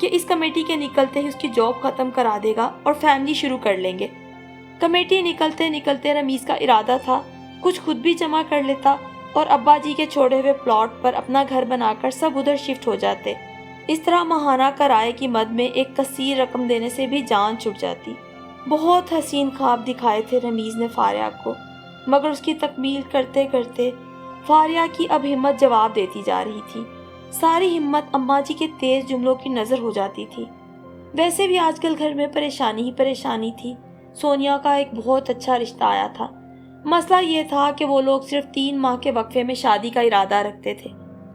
کہ اس کمیٹی کے نکلتے ہی اس کی جاب ختم کرا دے گا اور فیملی شروع کر لیں گے۔ کمیٹی نکلتے نکلتے رمیز کا ارادہ تھا کچھ خود بھی جمع کر لیتا اور ابا جی کے چھوڑے ہوئے پلاٹ پر اپنا گھر بنا کر سب ادھر شفٹ ہو جاتے۔ اس طرح ماہانہ کرائے کی مد میں ایک کثیر رقم دینے سے بھی جان چھٹ جاتی۔ بہت حسین خواب دکھائے تھے رمیز نے فاریہ کو، مگر اس کی تکمیل کرتے کرتے فاریہ کی اب ہمت جواب دیتی جا رہی تھی۔ ساری ہمت اماں جی کے تیز جملوں کی نظر ہو جاتی تھی۔ ویسے بھی آج کل گھر میں پریشانی ہی پریشانی تھی۔ سونیا کا ایک بہت اچھا رشتہ آیا تھا۔ مسئلہ یہ تھا کہ وہ لوگ صرف 3 ماہ کے وقفے میں شادی کا ارادہ رکھتے تھے،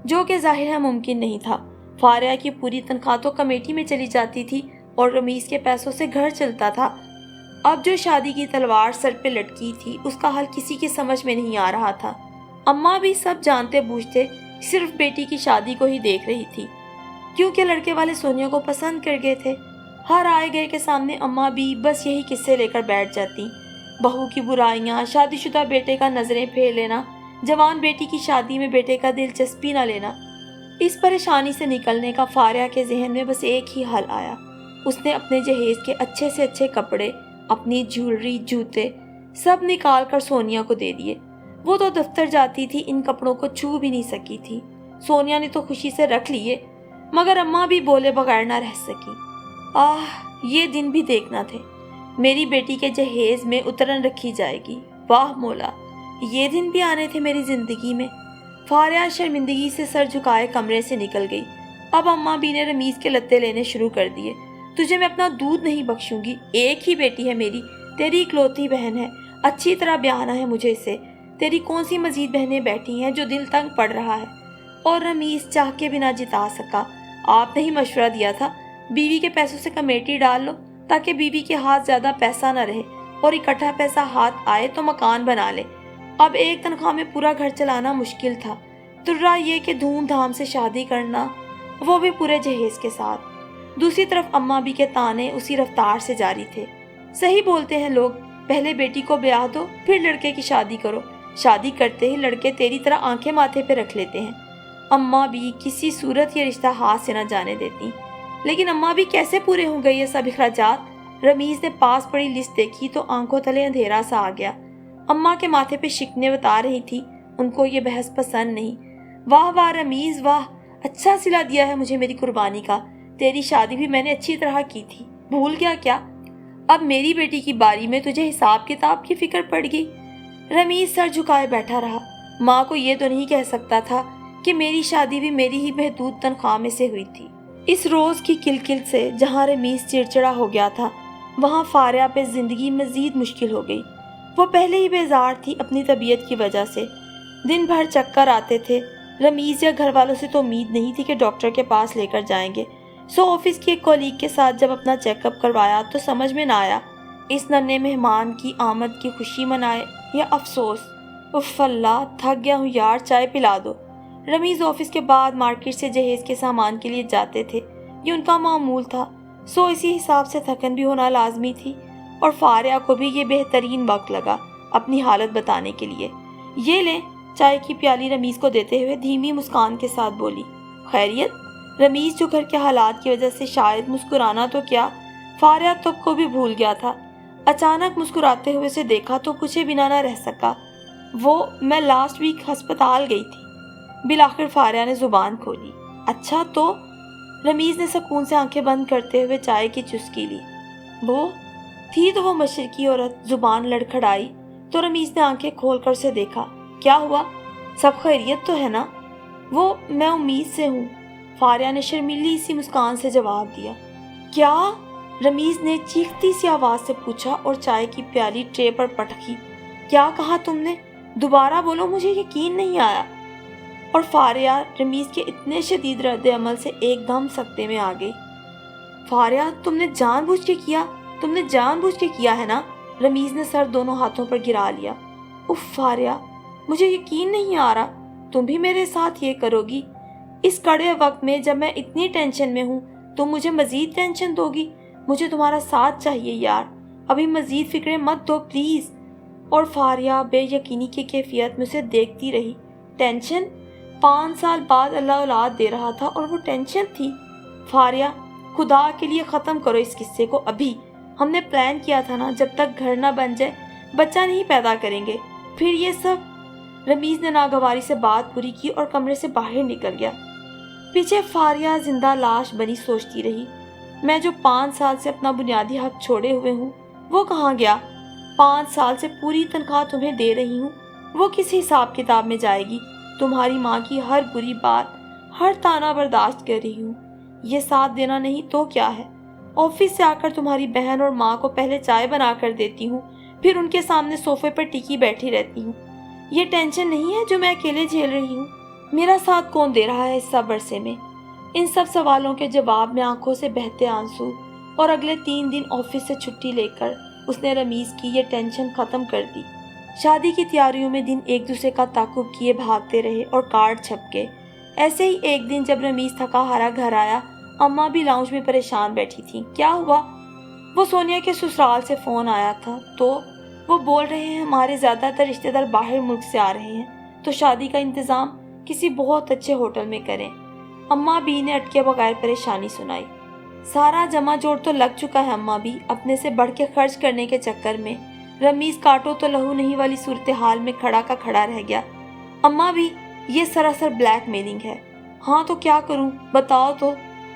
جو کہ ظاہر ہے ممکن نہیں تھا۔ فاریہ کی پوری تنخواہ تو کمیٹی میں چلی جاتی تھی اور رمیز کے پیسوں سے گھر چلتا تھا۔ اب جو شادی کی تلوار سر پہ لٹکی تھی اس کا حل کسی کی سمجھ میں نہیں آ رہا تھا۔ اماں بھی سب جانتے بوجھتے صرف بیٹی کی شادی کو ہی دیکھ رہی تھی، کیونکہ لڑکے والے سونیا کو پسند کر گئے تھے۔ ہر آئے گئے کے سامنے اماں بھی بس یہی قصے لے کر بیٹھ جاتی، بہو کی برائیاں، شادی شدہ بیٹے کا نظریں پھیر لینا، جوان بیٹی کی شادی میں بیٹے کا دلچسپی نہ لینا۔ اس پریشانی سے نکلنے کا فاریہ کے ذہن میں بس ایک ہی حل آیا۔ اس نے اپنے جہیز کے اچھے سے اچھے کپڑے، اپنی جیولری، جوتے سب نکال کر سونیا کو دے دیے۔ وہ تو دفتر جاتی تھی، ان کپڑوں کو چھو بھی نہیں سکی تھی۔ سونیا نے تو خوشی سے رکھ لیے، مگر اماں بھی بولے بغیر نہ رہ سکی۔ یہ دن بھی دیکھنا تھے، میری بیٹی کے جہیز میں اترن رکھی جائے گی۔ واہ مولا، یہ دن بھی آنے تھے میری زندگی میں۔ فاریہ شرمندگی سے سر جھکائے کمرے سے نکل گئی۔ اب اماں بھی نے رمیز کے لتے لینے شروع کر دیے۔ تجھے میں اپنا دودھ نہیں بخشوں گی، ایک ہی بیٹی ہے میری، تیری اکلوتی بہن ہے، اچھی طرح بیانا ہے مجھے اسے۔ تیری کون سی مزید بہنیں بیٹھی ہیں جو دل تنگ پڑ رہا ہے؟ اور رمیز چاہ کے بنا جتا سکا۔ آپ نے ہی مشورہ دیا تھا بیوی کے پیسوں سے کمیٹی ڈال لو تاکہ بیوی کے ہاتھ زیادہ پیسہ نہ رہے اور اکٹھا پیسہ ہاتھ آئے تو مکان بنا لے۔ اب ایک تنخواہ میں پورا گھر چلانا مشکل تھا، ترا یہ کہ دھوم دھام سے شادی کرنا، وہ بھی پورے جہیز کے ساتھ۔ دوسری طرف اماں بھی کے تانے اسی رفتار سے جاری تھے۔ صحیح بولتے ہیں لوگ، پہلے بیٹی کو بیاہ دو پھر لڑکے کی شادی کرو، شادی کرتے ہی لڑکے تیری طرح آنکھیں ماتھے پہ رکھ لیتے ہیں۔ اماں بھی کسی صورت یہ رشتہ ہاتھ سے نہ جانے دیتی، لیکن اماں بھی کیسے پورے ہوں گے یہ سب اخراجات؟ رمیز نے پاس پڑی لسٹ دیکھی تو آنکھوں تلے اندھیرا سا آ گیا۔ اماں کے ماتھے پہ شکنے بتا رہی تھی، ان کو یہ بحث پسند نہیں۔ واہ واہ رمیز واہ، اچھا صلہ دیا ہے مجھے میری قربانی کا، تیری شادی بھی میں نے اچھی طرح کی تھی، بھول گیا کیا؟ اب میری بیٹی کی باری میں تجھے حساب کتاب کی فکر پڑ گئی۔ رمیز سر جھکائے بیٹھا رہا۔ ماں کو یہ تو نہیں کہہ سکتا تھا کہ میری شادی بھی میری ہی محدود تنخواہ میں سے ہوئی تھی۔ اس روز کی کلکل سے جہاں رمیز چڑچڑا ہو گیا تھا، وہاں فاریہ پہ زندگی مزید مشکل ہو گئی۔ وہ پہلے ہی بیزار تھی اپنی طبیعت کی وجہ سے، دن بھر چکر آتے تھے۔ رمیز یا گھر والوں سے تو امید نہیں تھی کہ ڈاکٹر کے پاس لے کر جائیں گے، سو آفس کی ایک کولیگ کے ساتھ جب اپنا چیک اپ کروایا تو سمجھ میں نہ آیا اس ننھے مہمان کی آمد کی خوشی منائے یا افسوس۔ اف اللہ، تھک گیا ہوں یار، چائے پلا دو۔ رمیز آفس کے بعد مارکیٹ سے جہیز کے سامان کے لیے جاتے تھے، یہ ان کا معمول تھا، سو اسی حساب سے تھکن بھی ہونا لازمی تھی، اور فاریہ کو بھی یہ بہترین وقت لگا اپنی حالت بتانے کے لیے۔ یہ لیں، چائے کی پیالی رمیز کو دیتے ہوئے دھیمی مسکان کے ساتھ بولی۔ خیریت؟ رمیز جو گھر کے حالات کی وجہ سے شاید مسکرانا تو کیا فاریہ تک کو بھی بھول گیا تھا، اچانک مسکراتے ہوئے سے دیکھا تو پوچھے بنا نہ رہ سکا۔ میں لاسٹ ویک ہسپتال گئی تھی۔ بالآخر فاریہ نے زبان کھولی۔ اچھا تو؟ رمیز نے سکون سے آنکھیں بند کرتے ہوئے چائے کی چسکی لی۔ وہ مشرقی عورت زبان لڑکھڑائی تو رمیز نے آنکھیں کھول کر اسے دیکھا۔ کیا ہوا؟ سب خیریت تو ہے نا؟ میں امید سے ہوں، فاریہ نے شرمیلی سی مسکان سے جواب دیا۔ کیا؟ رمیز نے چیختی سی آواز سے پوچھا اور چائے کی پیالی ٹرے پر پٹکی۔ کیا کہا تم نے؟ دوبارہ بولو، مجھے یقین نہیں آیا۔ اور فاریہ رمیز کے اتنے شدید رد عمل سے ایک دم سکتے میں آ گئی۔ فاریہ، تم نے جان بوجھ کے کیا ہے نا؟ رمیز نے سر دونوں ہاتھوں پر گرا لیا۔ اف فاریہ، مجھے یقین نہیں آ رہا تم بھی میرے ساتھ یہ کرو گی؟ اس کڑے وقت میں جب میں اتنی ٹینشن میں ہوں تم مجھے مزید ٹینشن دو گی؟ مجھے تمہارا ساتھ چاہیے یار، ابھی مزید فکریں مت دو پلیز۔ اور فاریہ بے یقینی کی کیفیت میں اسے دیکھتی رہی۔ ٹینشن؟ 5 سال بعد اللہ اولاد دے رہا تھا اور وہ ٹینشن تھی؟ فاریہ، خدا کے لیے ختم کرو اس قصے کو ابھی. ہم نے پلان کیا تھا نا, جب تک گھر نہ بن جائے بچہ نہیں پیدا کریں گے, پھر یہ سب. رمیز نے ناگواری سے بات پوری کی اور کمرے سے باہر نکل گیا. پیچھے فاریہ زندہ لاش بنی سوچتی رہی. میں جو 5 سال سے اپنا بنیادی حق چھوڑے ہوئے ہوں وہ کہاں گیا؟ 5 سال سے پوری تنخواہ تمہیں دے رہی ہوں, وہ کس حساب کتاب میں جائے گی؟ تمہاری ماں کی ہر بری بات, ہر طعنہ برداشت کر رہی ہوں. یہ ساتھ دینا نہیں تو کیا ہے؟ آفس سے آ کر تمہاری بہن اور ماں کو پہلے چائے بنا کر دیتی ہوں, پھر ان کے سامنے صوفے پر ٹکی بیٹھی رہتی ہوں. یہ ٹینشن نہیں ہے جو میں اکیلے جھیل رہی ہوں؟ میرا ساتھ کون دے رہا ہے اس سب عرصے میں؟ ان سب سوالوں کے جواب میں آنکھوں سے بہتے آنسو, اور اگلے 3 دن آفس سے چھٹی لے کر اس نے رمیز کی یہ ٹینشن ختم کر دی. شادی کی تیاریوں میں دن ایک دوسرے کا تعاقب کیے بھاگتے رہے اور کارڈ چھپ گئے. ایسے ہی ایک دن جب رمیز تھکا ہارا گھر آیا, اماں بھی لاؤنج میں پریشان بیٹھی تھیں. کیا ہوا؟ وہ سونیا کے سسرال سے فون آیا تھا تو وہ بول رہے ہیں ہمارے زیادہ تر رشتے دار باہر ملک سے آ رہے ہیں, تو شادی کا انتظام کسی بہت اچھے ہوٹل میں کریں. اماں بی نے اٹکے بغیر پریشانی سنائی. سارا جمع جوڑ تو لگ چکا ہے اماں بی, اپنے سے بڑھ کے خرچ کرنے کے چکر میں رمیز کاٹو تو لہو نہیں والی صورتحال میں کھڑا کا کھڑا رہ گیا. اماں بی, یہ سراسر بلیک میلنگ ہے. ہاں تو کیا کروں بتاؤ تو.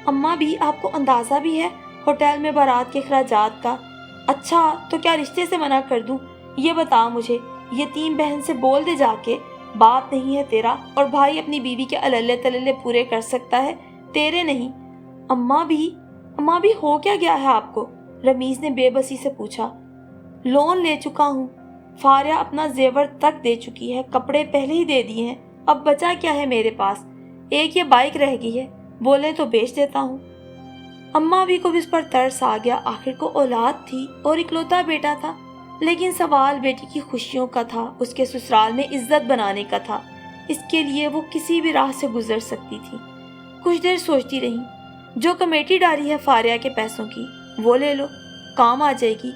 اماں بی, آپ کو اندازہ بھی ہے ہوٹل میں بارات کے اخراجات کا؟ اچھا تو کیا رشتے سے منع کر دوں؟ یہ بتا مجھے. یتیم بہن سے بول دے جا کے, باپ نہیں ہے تیرا, اور بھائی اپنی بیوی کے اللے تللے پورے کر سکتا ہے, تیرے نہیں. اماں بھی ہو کیا گیا ہے آپ کو؟ رمیز نے بے بسی سے پوچھا. لون لے چکا ہوں. فاریہ اپنا زیور تک دے چکی ہے, کپڑے پہلے ہی دے دیے ہیں, اب بچا کیا ہے میرے پاس؟ ایک یہ بائک رہ گئی ہے, بولے تو بیچ دیتا ہوں. اماں بھی کو بھی اس پر ترس آ گیا. آخر کو اولاد تھی اور اکلوتا بیٹا تھا, لیکن سوال بیٹی کی خوشیوں کا تھا, اس کے سسرال میں عزت بنانے کا تھا. اس کے لیے وہ کسی بھی راہ سے گزر سکتی تھی. کچھ دیر سوچتی رہی. جو کمیٹی ڈالی ہے فاریہ کے پیسوں کی وہ لے لو, کام آ جائے گی.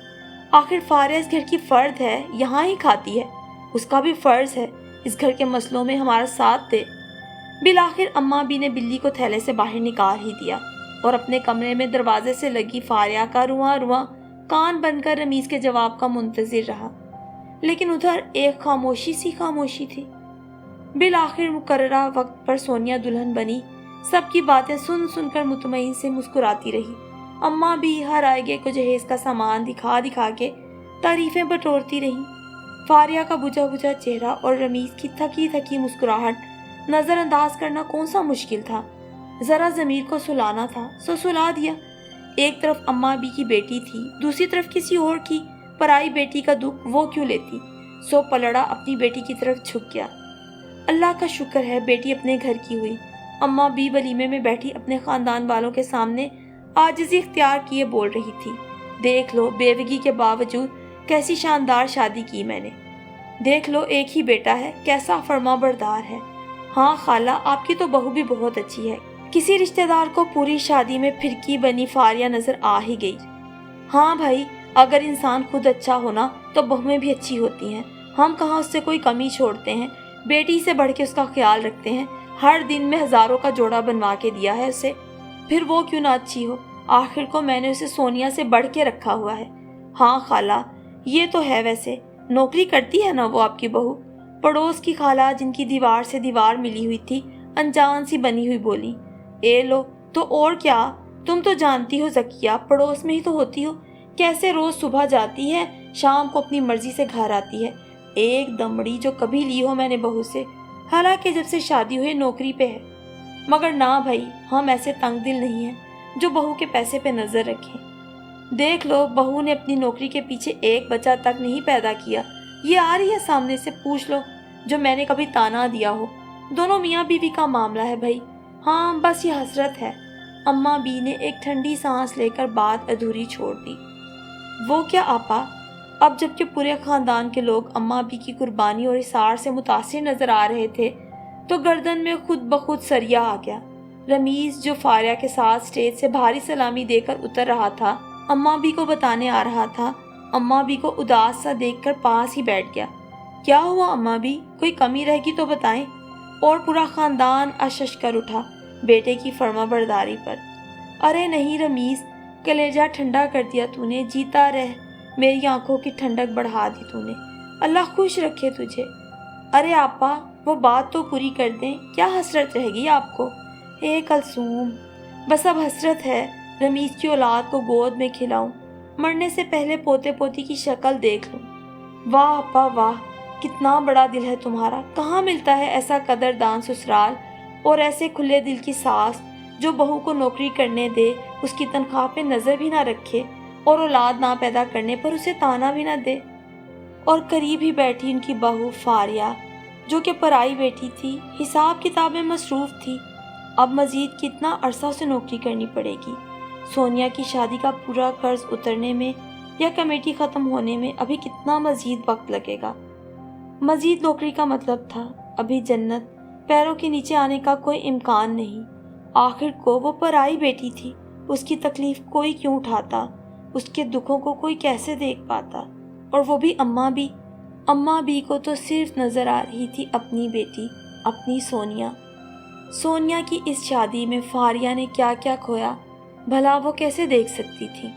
آخر فاریہ اس گھر کی فرد ہے, یہاں ہی کھاتی ہے, اس کا بھی فرض ہے اس گھر کے مسئلوں میں ہمارا ساتھ دے. بالآخر اماں بی نے بلی کو تھیلے سے باہر نکال ہی دیا اور اپنے کمرے میں دروازے سے لگی فاریہ کا رواں رواں کان بن کر رمیز کے جواب کا منتظر رہا. لیکن ادھر ایک خاموشی تھی. بالآخر مقررہ وقت پر سونیا دلہن بنی. سب کی باتیں سن سن کر مطمئن سے مسکراتی رہی. اماں بھی ہر آئے گے کو جہیز کا سامان دکھا کے تعریفیں بٹورتی رہی. فاریہ کا بجھا بجھا چہرہ اور رمیز کی تھکی مسکراہٹ نظر انداز کرنا کون سا مشکل تھا. ذرا ضمیر کو سلانا تھا سو سلا دیا. ایک طرف اماں بی کی بیٹی تھی, دوسری طرف کسی اور کی پرائی بیٹی کا دکھ وہ کیوں لیتی. سو پلڑا اپنی بیٹی کی طرف جھک گیا. اللہ کا شکر ہے بیٹی اپنے گھر کی ہوئی. اماں بی ولیمے میں بیٹھی اپنے خاندان والوں کے سامنے عاجزی اختیار کیے بول رہی تھی. دیکھ لو بیوگی کے باوجود کیسی شاندار شادی کی میں نے. دیکھ لو ایک ہی بیٹا ہے, کیسا فرما بردار ہے. ہاں خالہ, آپ کی تو بہو بھی بہت اچھی ہے. کسی رشتہ دار کو پوری شادی میں پھرکی بنی فاریہ نظر آ ہی گئی. ہاں بھائی, اگر انسان خود اچھا ہونا تو بہویں بھی اچھی ہوتی ہیں. ہم کہاں اس سے کوئی کمی چھوڑتے ہیں, بیٹی سے بڑھ کے اس کا خیال رکھتے ہیں. ہر دن میں ہزاروں کا جوڑا بنوا کے دیا ہے اسے, پھر وہ کیوں نہ اچھی ہو. آخر کو میں نے اسے سونیا سے بڑھ کے رکھا ہوا ہے. ہاں خالہ, یہ تو ہے. ویسے نوکری کرتی ہے نا وہ آپ کی بہو؟ پڑوس کی خالہ جن کی دیوار سے دیوار ملی ہوئی تھی انجان سی بنی ہوئی بولی. اے لو, تو اور کیا, تم تو جانتی ہو زکیہ, پڑوس میں ہی تو ہوتی ہو. کیسے روز صبح جاتی ہے, شام کو اپنی مرضی سے گھر آتی ہے. ایک دمڑی جو کبھی لی ہو میں نے بہو سے, حالانکہ جب سے شادی ہوئی نوکری پہ ہے. مگر نہ بھائی, ہم ایسے تنگ دل نہیں ہیں جو بہو کے پیسے پہ نظر رکھیں. دیکھ لو, بہو نے اپنی نوکری کے پیچھے ایک بچہ تک نہیں پیدا کیا. یہ آ رہی ہے سامنے سے, پوچھ لو جو میں نے کبھی تانا دیا ہو. دونوں میاں بیوی کا معاملہ ہے بھائی. ہاں بس یہ حسرت ہے. اماں بی نے ایک ٹھنڈی سانس لے کر بات ادھوری چھوڑ دی. وہ کیا آپا؟ اب جب کہ پورے خاندان کے لوگ اماں بی کی قربانی اور اثار سے متاثر نظر آ رہے تھے تو گردن میں خود بخود سریا آ گیا. رمیز جو فاریہ کے ساتھ اسٹیج سے بھاری سلامی دے کر اتر رہا تھا اماں بی کو بتانے آ رہا تھا. اماں بی کو اداس سا دیکھ کر پاس ہی بیٹھ گیا. کیا ہوا اماں بی, کوئی کمی رہ گی تو بتائیں. اور پورا خاندان اشش کر اٹھا بیٹے کی فرما برداری پر. ارے نہیں رمیز، کلیجہ ٹھنڈا کر دیا تو نے، جیتا رہ، میری آنکھوں کی ٹھنڈک بڑھا دی تو نے، اللہ خوش رکھے تجھے۔ ارے آپا وہ بات تو پوری کر دیں، کیا حسرت رہ گئی آپ کو؟ اے کلثوم، بس اب حسرت ہے رمیز کی اولاد کو گود میں کھلاؤں، مرنے سے پہلے پوتے پوتی کی شکل دیکھ لوں۔ واہ آپا واہ، کتنا بڑا دل ہے تمہارا، کہاں ملتا ہے ایسا قدردان سسرال اور ایسے کھلے دل کی ساس جو بہو کو نوکری کرنے دے، اس کی تنخواہ پہ نظر بھی نہ رکھے اور اولاد نہ پیدا کرنے پر اسے تانا بھی نہ دے۔ اور قریب ہی بیٹھی ان کی بہو فاریہ، جو کہ پرائی بیٹی تھی، حساب کتاب میں مصروف تھی۔ اب مزید کتنا عرصہ اسے نوکری کرنی پڑے گی؟ سونیا کی شادی کا پورا قرض اترنے میں یا کمیٹی ختم ہونے میں ابھی کتنا مزید وقت لگے گا؟ مزید نوکری کا مطلب تھا ابھی جنت پیروں کے نیچے آنے کا کوئی امکان نہیں۔ آخر کو وہ پرائی بیٹی تھی، اس کی تکلیف کوئی کیوں اٹھاتا، اس کے دکھوں کو کوئی کیسے دیکھ پاتا؟ اور وہ بھی اماں بی کو تو صرف نظر آ رہی تھی اپنی بیٹی، اپنی سونیا۔ سونیا کی اس شادی میں فاریہ نے کیا کیا کھویا، بھلا وہ کیسے دیکھ سکتی تھی؟